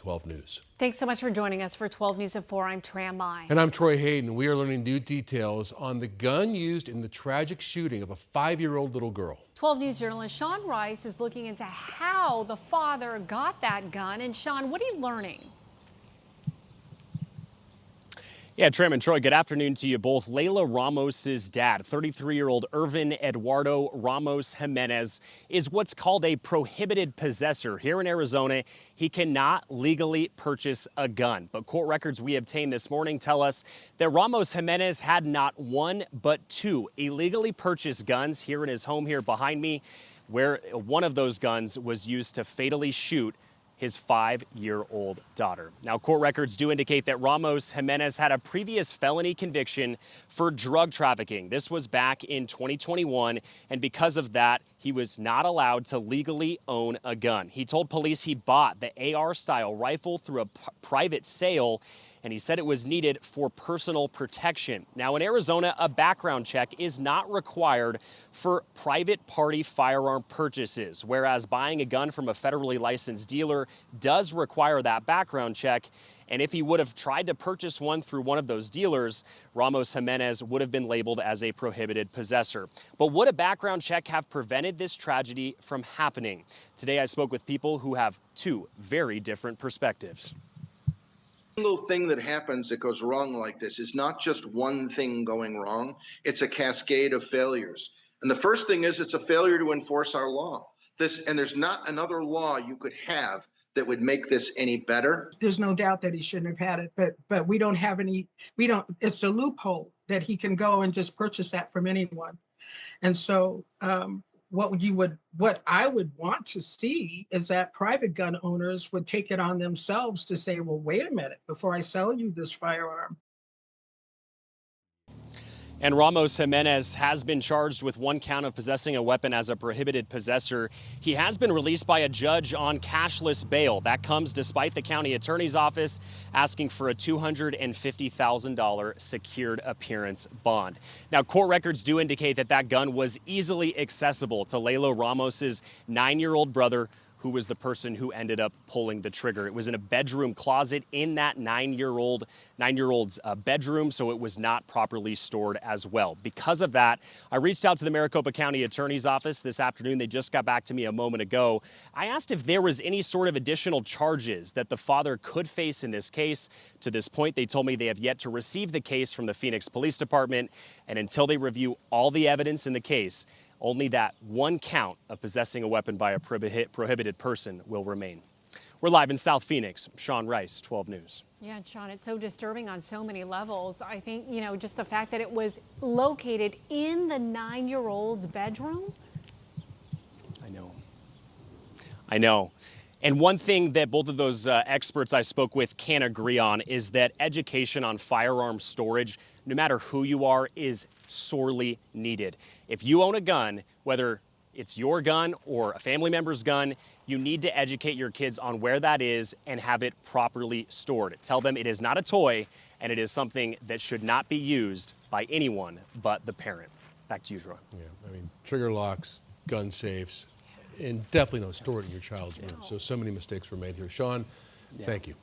12 News. Thanks so much for joining us for 12 News at 4. I'm Tram Mai. And I'm Troy Hayden. We are learning new details on the gun used in the tragic shooting of a 5-year-old little girl. 12 News journalist Sean Rice is looking into how the father got that gun. And Sean, what are you learning? Yeah, Tram and Troy, good afternoon to you both. Layla Ramos's dad, 33-year-old Irvin Eduardo Ramos-Jimenez, is what's called a prohibited possessor. Here in Arizona, he cannot legally purchase a gun. But court records we obtained this morning tell us that Ramos-Jimenez had not one, but two illegally purchased guns here in his home here behind me, where one of those guns was used to fatally shoot his 5-year-old daughter. Now, court records do indicate that Ramos-Jimenez had a previous felony conviction for drug trafficking. This was back in 2021, and because of that, he was not allowed to legally own a gun. He told police he bought the AR-style rifle through a private sale, and he said it was needed for personal protection. Now, in Arizona, a background check is not required for private party firearm purchases, whereas buying a gun from a federally licensed dealer does require that background check. And if he would have tried to purchase one through one of those dealers, Ramos-Jimenez would have been labeled as a prohibited possessor. But would a background check have prevented this tragedy from happening? Today, I spoke with people who have two very different perspectives. Single thing that happens that goes wrong like this is not just one thing going wrong. It's a cascade of failures. And the first thing is it's a failure to enforce our law. And there's not another law you could have that would make this any better. There's no doubt that he shouldn't have had it, but we don't have any, it's a loophole that he can go and just purchase that from anyone. And so what I would want to see is that private gun owners would take it on themselves to say, well, wait a minute, before I sell you this firearm. And Ramos-Jimenez has been charged with one count of possessing a weapon as a prohibited possessor. He has been released by a judge on cashless bail. That comes despite the county attorney's office asking for a $250,000 secured appearance bond. Now, court records do indicate that that gun was easily accessible to Layla Ramos's 9-year-old brother, who was the person who ended up pulling the trigger. It was in a bedroom closet in that 9-year-old's bedroom, so it was not properly stored as well. Because of that, I reached out to the Maricopa County Attorney's Office this afternoon. They just got back to me a moment ago. I asked if there was any sort of additional charges that the father could face in this case. To this point, they told me they have yet to receive the case from the Phoenix Police Department, and until they review all the evidence in the case, only that one count of possessing a weapon by a prohibited person will remain. We're live in South Phoenix. Sean Rice, 12 News. Yeah, and Sean, it's so disturbing on so many levels. I think, just the fact that it was located in the 9-year-old's bedroom. I know. And one thing that both of those experts I spoke with can agree on is that education on firearm storage, no matter who you are, is sorely needed. If you own a gun, whether it's your gun or a family member's gun, you need to educate your kids on where that is and have it properly stored. Tell them it is not a toy and it is something that should not be used by anyone but the parent. Back to you, Troy. Yeah, trigger locks, gun safes, and definitely don't store it in your child's room. So many mistakes were made here. Sean, thank you.